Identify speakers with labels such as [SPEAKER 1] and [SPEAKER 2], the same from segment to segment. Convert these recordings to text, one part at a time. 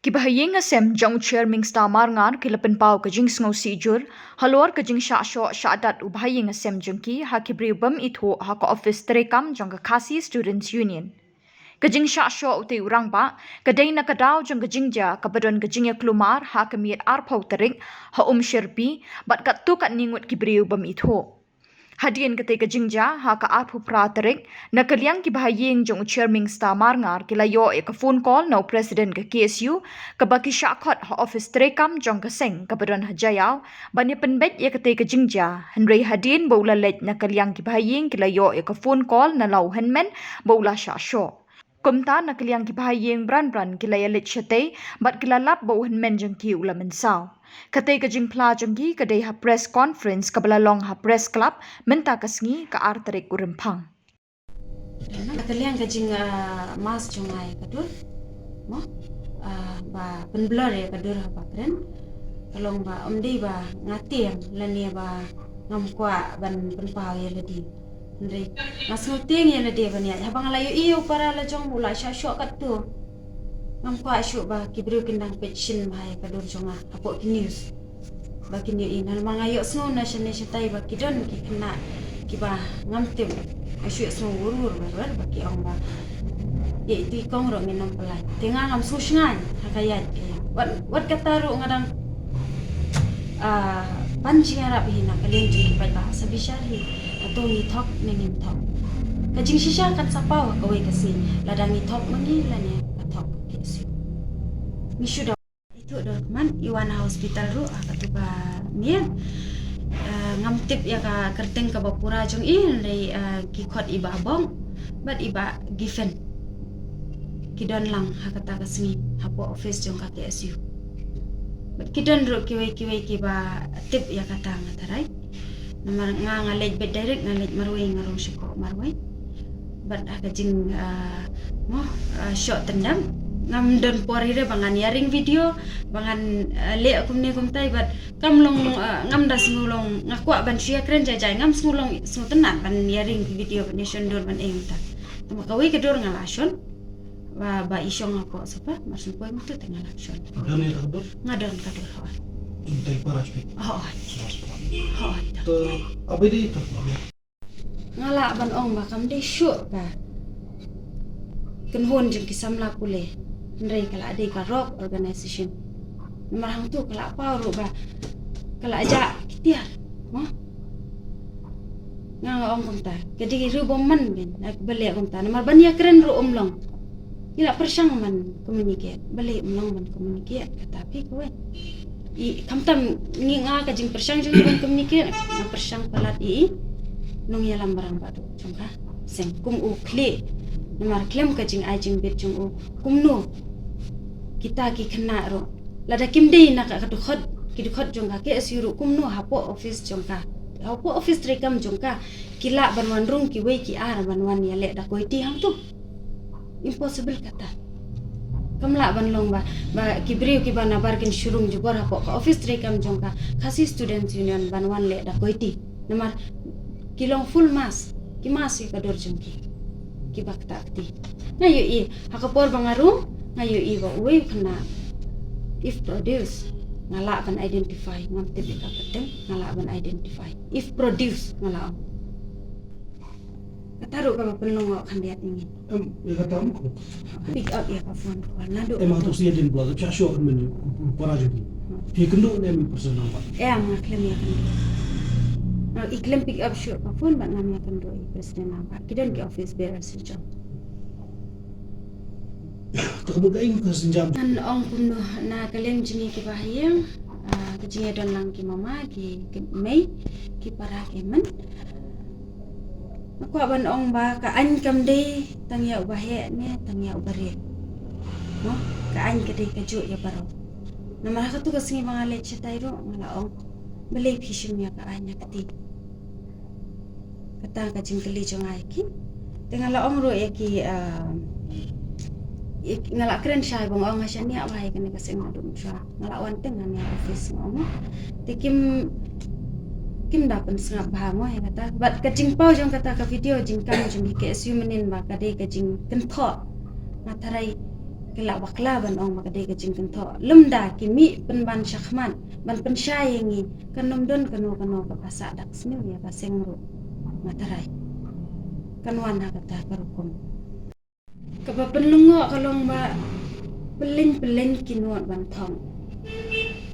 [SPEAKER 1] Kibahayeng asem jong chair ming stamar ngar kilapen pau kajing sngo si jur halor kajing sha sho sha dat ubahayeng asem jengki ha kibri bam itho ha ko office terekam jong ka khasi students union kajing sha sho uti urang ba kadai na kadaw jong kajing ja kabadon kajing ya klumar ha kamiet ar pau terik ha sherpi bat kat tu kat ningut kibri bam itho Hadian kate kajingja ha ka arpu praterik na kalyang ki bahayeng jong chairming sta marngar kila yo e ka phone call no president ka KSU ka baki shakot ha office trekam jong ka seng ka badon hajayaw bani penbet ya kate kajingja henry hadin bola lej na kalyang ki bahayeng kila yo e ka phone call na lau henmen bola sha sho kumta na kalyang ki bahayeng bran kila ya lej chate bat kila lap bo henmen jong ki ula mensaw Kate kajing pla jenggi kadai ha press conference kabala long ha press club menta kasngi ka arterik urempang.
[SPEAKER 2] Kalian kajing mas jungai kadur, mo ba penblur ya kadur apa keren, kalong ba omdi ba ngatiam lani ba ngamkwa ban penpau ya ladi, ndri ngasnuting ya ladi ban ya, habang layu iyo para lajong mula syok katu. Nampak asyuk ba kibru kindang pension bahaya kadur jonga apok news bagi ni inal mangayok semua nasional setai bagi don ki kena kiba ngamtim asyuk semua urur bar bagi orang ba ya itu ikong ro minam pelai tengah ngam susngan hakayat wat kata ro ngadang panci arab hina kalian jing pai bahasa bisyari atau ni thok ni thok kajing sisa kan sapau kawai kasi ladang ni thok mangi lani Mishu dah itu dokumen Iwana Hospital ru akatu ba nian ngamtip ya ka kerteng ka bapura jong in dari kikot iba bong bat iba given kidon lang hakata kasngi hapo office jong ka KSU bat kidon ru kiwai kiba tip ya kata ngatarai namar ngalej bet direct ngalej marwai ngarong syuko marwai bat akajing shot tendang ngam don pori re bangan yaring video bangan le akum tai bat kam long ngam das ngulong ngakwa ban sia kren jajai ngam ngulong tenan ban yaring video ban nation dor ban engta tama kawi ke dor ngalason ba isyong ako sapa masun poy mo tengah lason ngadon kadur hawan
[SPEAKER 3] Intai paras pi.
[SPEAKER 2] To
[SPEAKER 3] apa itu?
[SPEAKER 2] Ngala ban ong ba kam de syuk ba kenhon jeng kisam la pule ndai kala ade ka rock organization nomor hang tu kala apa ro ba kala aja kitiar mo nga ong konta jadi ru bomman ben ak balik konta nomor bania keren ro omlong ila persang man communicate balik omlong man communicate tapi kowe I kamtam nginga ka jing persang jeng ban communicate na persang palat nung ya lambarang badu jongka seng kum u kle nomor klem ka jing ajing bet jong u kum no kita ki kena ro lada kim dei na ka dukhot ki dukhot jongka ke asiru kum no hapo office jongka hapo office rekam jongka kila banwan rung ki wei ki ar banwan ya le da koiti hang tu impossible kata kamla banlong ba kibriu ki bana barkin shurung jubor hapo ka office rekam jongka khasi students union banwan le da koiti nomor kilong full mas ki mas ka dor jongki ki bakta akti ngayo I hakapor bangaru ngayo I ba uwi kana if produce ngala ban identify ngamte ka peteng ngala ban identify if produce ngala kataru ka penlong kan lihat ini
[SPEAKER 3] Ya kata aku.
[SPEAKER 2] pick up ya ka phone warna do
[SPEAKER 3] Emang tu sih din blog cak syok men para jadi. Dia kendo ni personal pak.
[SPEAKER 2] ngaklem ya kan iklim pick up show ka phone ban ngam ya kan do presiden apa kidan ki office bearer sejam
[SPEAKER 3] Kemudian ke senjam.
[SPEAKER 2] An ong puno na kalian jini ki bahayang kejinga don lang ki mama ki Mei ki para kemen aku aban ong ba ka an kam de tang ya ubahe ne tang ya ubare no ka an ke de ka jo ya baro na mara ka tu ka singi mga leche tayo ngala ong balay pishim ya ka anya kati kata ka jingkali jong ay ki tengala ong ro ya ki ngala keren siya bang ang asya niya bahay kani kasi ngadum siya ngala wanteng nga office mo tikim kim dapan sengap bahamo ya kata bat kajing pau jong kata ka video jing kam jing KSU menin ba kade kajing kentho ngatarai kala bakla ban ong makade ka jing kan tho lemda ki mi pen ban syakman ban pen syayengi kanom don kano ka pasa dak sni ya ka sengro matarai kanwan ha kata karukum ka ba penlungo kalong ba pelin kinot ban thong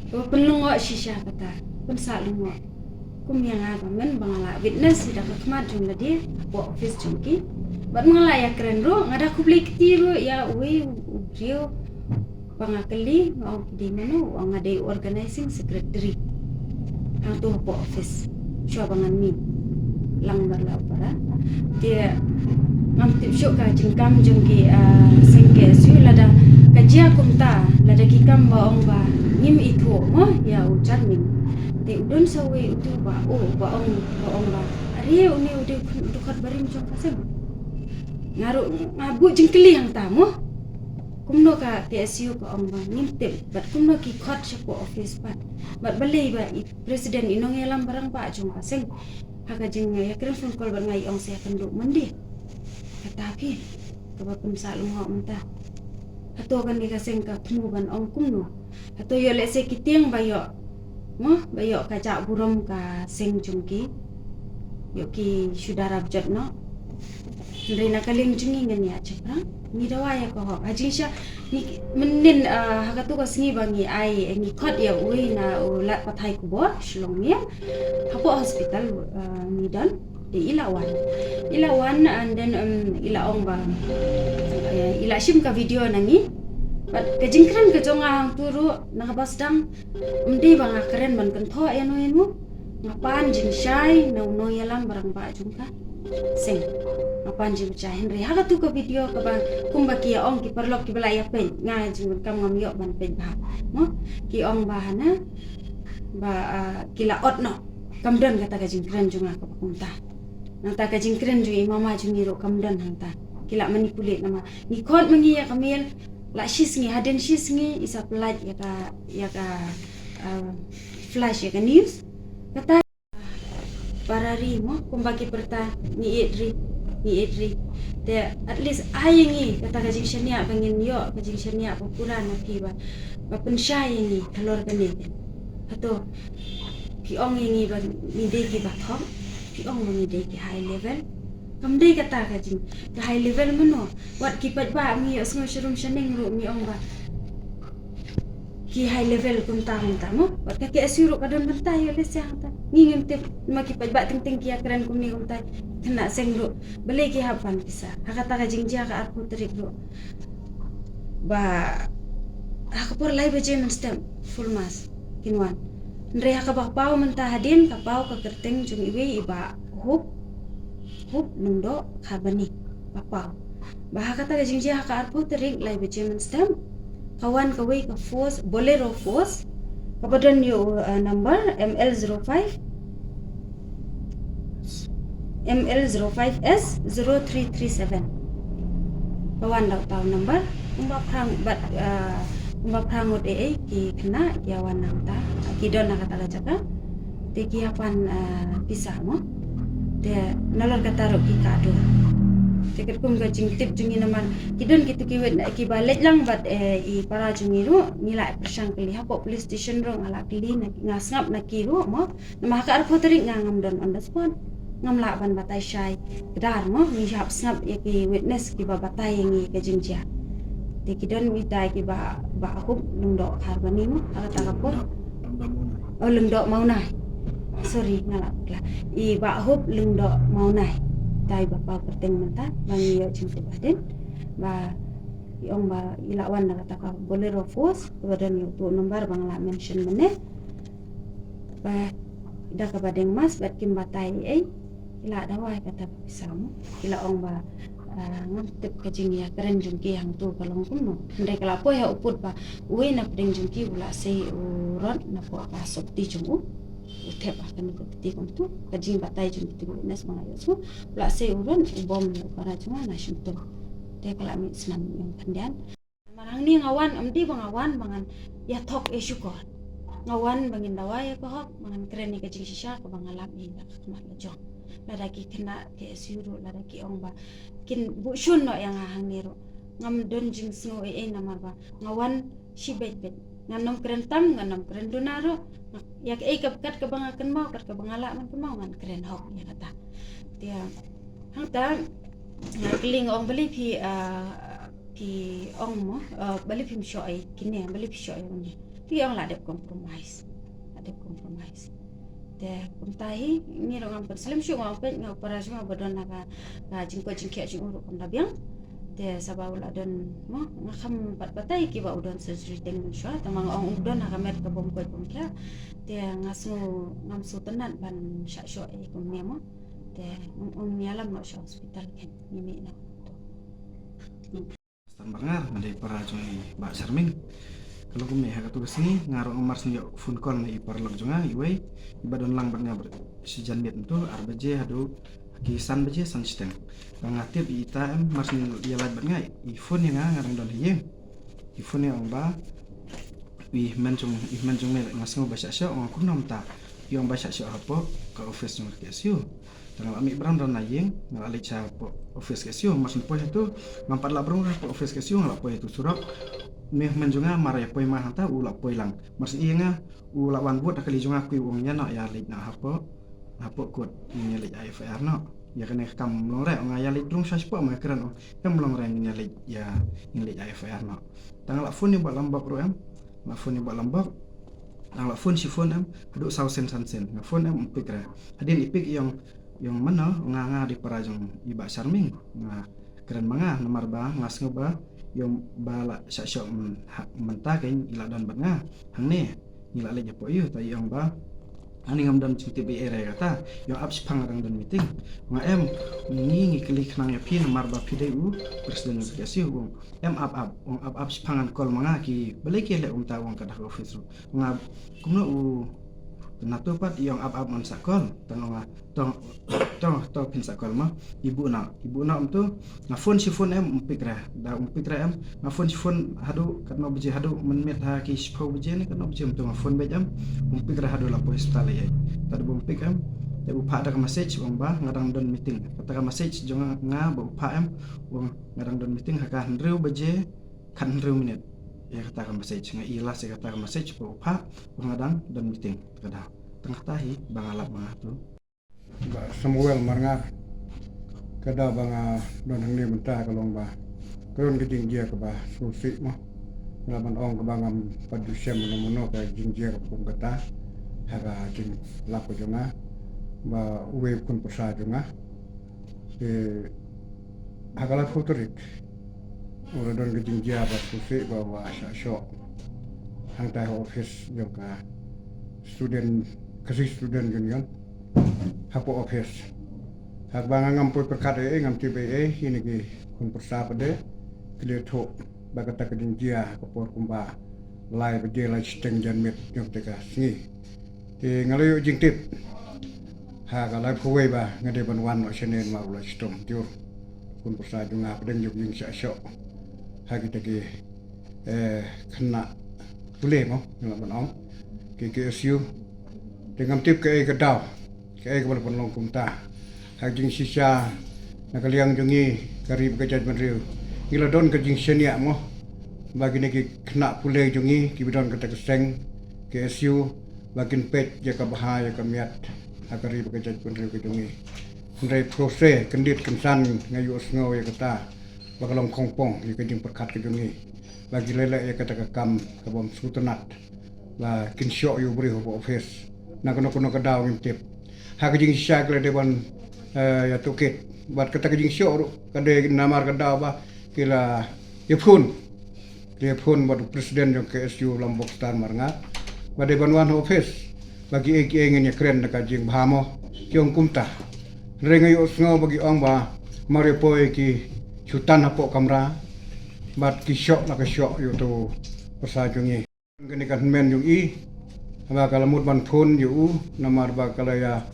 [SPEAKER 2] ka ba penlungo shisha kata pen sa lungo kum yang aga men bangala witness ida ka kmat jung ladi po office jungki bat mangala ya keren ro ngada ku beli ketiru ya we rio pangakali ngau di mano ngade organizing secretary ang tu po office syo bangan mi lang barla para dia ngam tip syok ka jingkam jungki sengke su lada kajia kumta lada kikam ba ong ba ngim itu mo ya ujar min te udon sawe utu ba ong ba ari uni udah dukat barim jong kasem ngaru ngabu jengkeli yang tamu kumno ka TSU ka ong bang ngintip bat kumno ki khot syapo office bat balei ba presiden inong yalam barang pa jong kaseng haka jeng ya keren phone call bat ngai ong saya penduk mandi tetapi kabapun sa lungo menta ato kan di kaseng ka temu ban ong kumno ato yo lese kitiang bayo bayo kajak burom ka seng jungki yo ki sudara bjot no ndai nakaling jungi ngani aja prang ni dawaya ko ho haji sha ni menin hakatu ka singi bangi ai ni khot ya ui na ulat pathai ku bo shlong ni hapo hospital ni dan di ilawan and then ilaong ba ila shim ka video nangi bat kajingkran ka jonga turu nakabasdang umdi banga keren ban kan tho eno enu ngapan jing syai no yalam barang ba jungka sing ngapan jing cha henry haga tu ka video ka bang kumba ki ong ki perlok ki belaya pen nga jing kam ngam yo ban pen ba mo ki ong ba hana ba kila otno kamdan kata ka jingkran junga ka pakunta nanta ka jingkran ju mama jungi ro kamdan hanta kila manipulate nama ni khot mangi ya kamel la shisngi haden shisngi isa plat ya ka flash ya ka news kata parari mo kumbaki perta ni edri te at least ayengi kata kajing syania bangin yo kajing syania populan akiba pensyai ni kalor kani ato ki ong yengi ba ni de ki bathom ki ong ni de ki high level kamdei kata kajing ke high level mano wat ki pat ba mi asngo syrum syaneng ro mi ong ba ki high level kuntang mo wat ka asuro kadon bentai yo les yang ta ngingim tip makipat ba ting kia keren kumi kumtai kena sengro beli ki hapan bisa hakata ka jingja ka aku terik ro ba hakapor lai beje men stem full mas kinwan ndre hakabak pau mentah hadin ka pau ka kerteng jung iwe iba hup nundo khabani pau ba hakata ka jingja ka aku terik lai beje men stem kawan kawai ka force bolero force kapadan yo number ML05S0337 kawan daw tahu number umba prang ud ki kena yawan nang ta ki don nakata jaka te ki apan pisah mo te nalor kata ro ki kado tiket kum ga jing tip jungi naman kidon kitu ki wet ki balet lang bat i para jungi ro nila persang kali hapo police station ro ngala kili na ngasngap na ki ro mo nama ka arpo teri ngam don on the spot ngam la ban batai syai kedar mo mi hap snap ya ki witness ki ba batai ngi ke jingja te kidon mi dai ki ba hup lungdo harbani mo ata kapor lungdo maunai sorry ngala la i ba hup lungdo maunai dai bapa perteng menta bangi yo jingte baden ba iong ba ilawan na kata ka bolero force badan yo tu nomor bangla mention mene ba ida ka badeng mas bat kim batai ila dawai kata pisamu ila ong ba ngantip ka jingia keren jungki yang tu kalong kuno ndai kala po ya uput ba uwe na pedeng jungki ula sei uron na po ka sokti jungu utep akan ikut tu kajing batai jung tu nes mangayo su la se urun bom para cuma na syutur te kala mi senam yang kandian marang ni ngawan amdi bangawan bangan ya tok syukur ngawan bangin dawai ko hok mangan keren ni kajing sisa ko bangalap ni dak kemat lejong ladaki kena ke syuru ladaki ong ba kin bu syun no yang hang ni ro ngam don jing snow namar ba ngawan si bet nganam keren tam nganam keren donaro yak kap kat ka banga kan mau kat ka bangala man kan mau ngan keren hok ya kata dia hang ta kling ong beli pi ong mo beli pim shoy kini beli pi shoy ni ti ong la de compromise te kumtahi ni rong am selim shu ngau pe ngau parajma badon naga jingko jingkia jing uru kom dabiang te sabau la don mo ngam batai ki ba udon surgery teng shwa tamang ong udon naga met ka bom koi bom kya te ngam su tenan ban sha sho kom ne mo te ong nyalam no sha hospital ken ni na
[SPEAKER 4] Stan bangar mandai para joi ba sarming kalau kumi haka tu kesini ngarong mars ni phone call ni parlok jonga iwai ibadon lang barnya si janbet tu arbaje hadu kisan baje san steng bangatip ita mars ni ia laj barnya I phone yang ngarang don hiye I phone yang ba ih menjung me ngasngo ba sha ong kumnom ta yong ba sha hapo ka office jong KSU tanggal amik brang dan nayeng ngalali cha po office KSU mars ni po itu ngampat la brang po office KSU ngala po itu surat meh menjunga maraya poi mah ta ula poi lang mars inga ula wan buat akali junga kui wongnya no ya lit na hapo kod ni lit IFR no ya kene kam lore nga ya lit drung saspo ma keren kam long reng ni lit ya ni lit IFR no tanggal phone ni buat lambak ro ma phone ni buat lambak tanggal phone si phone hadu sausen sansen nga phone empik ra hadin ipik yang mana nga di parajong iba sarming nga keren manga nomor ba ngas ngoba yung bala sa syok mentakin ila dan banga hang ne ila le japo yu ta yung ba ani ngam dan citi be ere kata yung abs pangarang dan meeting nga ni klik nang ya pin nomor ba PDU presiden notifikasi wong abs pangan kol manga ki balik le ta wong kada office nga kumno natupat yung man sakol tanong tong pin sakol ma ibu na tu na phone si phone umpikra na phone si phone hadu katno beje hadu menmet ha ki spau beje ni katno beje tu na phone bejam umpikra hadu la polis tale ye tadu umpik te upa ada message wong ba ngadang don meeting kata message jonga nga ba upa wong ngadang don meeting ha kan riu beje kan riu minit ya kata message nga ilas ya kata message ba upa ngadang don meeting kada tengah tahi bangalap mga tu
[SPEAKER 5] ba Samuel marngar kada banga don hang ni mentah kalong ba karon giding dia ka ba susi mo laban ong ka bangam padusya mono ka jingjia ka pung kata haga jing lapo jonga ba uwe kun pasa jonga hagala futurik ora don giding dia ba susi ba wa sha hang tai office jong ka student union hapo office hak banga ngampoi perkat ngam TBA ini ki kun persa pade kle tho bagata kedin dia kapor kumba lai bede lai steng janmet nyok teka singi ti ngalayo jingtip ha ga lai phoi ba ngade ban wan no chenen ma ula stom tiur kun persa junga pedeng yuk jing sha sho ha kita ki khna pule mo ngam ban ong ki KSU dengan tip ke daw ke walaupun long kumta hajing sisa nakaliang jungi karib ke judgment riu ila don ke jing senia mo bagi neki kena pule jungi ki bidon ke tekeseng KSU bagin pet ya ka bahaya ka miat akarib ke judgment riu ke jungi ndai proses kendit kensan ngayu sngo ya kata bakalong kongpong ya ke jing perkat ke jungi bagi lele ya kata kam ka bom sutenat la kin syok yu bri ho office na kono kadaw ngintip ha ka jing sya kle dewan ya tuket bat kata ka jing syok kade namar kadaw ba kila yepun bat presiden jong KSU Lombok Stan marnga ba de banwan office bagi engin ya keren ka jing bahamo kyong kumta rengai osngo bagi ong ba marepo ki chutan hapo kamra bat ki syok la ka syok yu tu persajungi gani kan men yung ba kalamut ban phun yu namar ba kalaya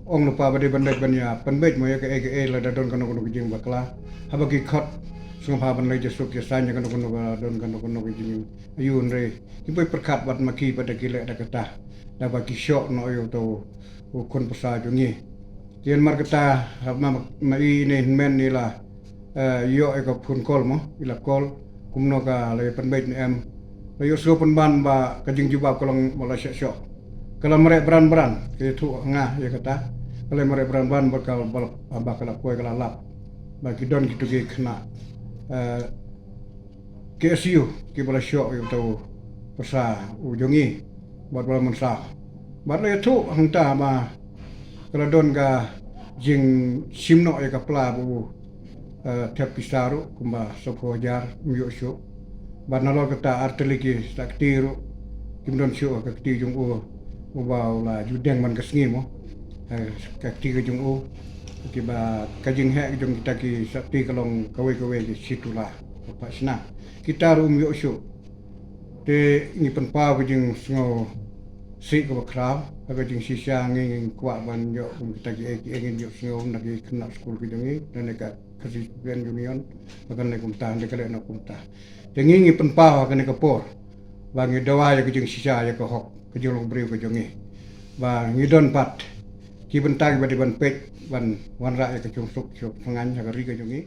[SPEAKER 5] ong lupa bade bandai banya penbej mo ya ke la dadon kanu jing bakla habagi khot sungha ban lai jesuk ya sanya kanu don kanu jing ayun re ipai perkat bat maki pada kile ada kata da bagi syok no yu to kon pasa jungi tien mar kata ma ini men ni la yo e ka phun kol mo ila kol kumno ka le penbait ni em le yo so penban ba ka jing jubab kolong mola syok kalau mereka beran-beran itu ngah ya kata kalau mereka beran-beran bakal bakal kue kalau lap bagi don gitu ke kena KSU ke bola syok itu persa ujongi buat bola mensa buat itu hangta ma kalau don ka jing simno ya ka pla bu tiap pisaru kumba soko jar myo syok buat nalo kata artilegi saktiru kimdon syok ka kti jung ubau la judeng man kasngi mo kakti ke jung kiba kajing he jung kita ki sakti kalong kawe ki situla pa sna kita rum yo shu te ni pen pa jing sngo si ko kra aga jing sisa ngi kwa ban yo kita ki engin yo sngo na ki kena school ki jung dan ka kasi ben union bagan ne kumta de kale na kumta te ngi pen pa ka ne ka por ba ngi dawa ya ki jing sisa ya ko hok kejolong beriu kejongi ba ngidon pat ki bentang ba di ban pek ban wan ra ya kejong suk pengan ya kari kejongi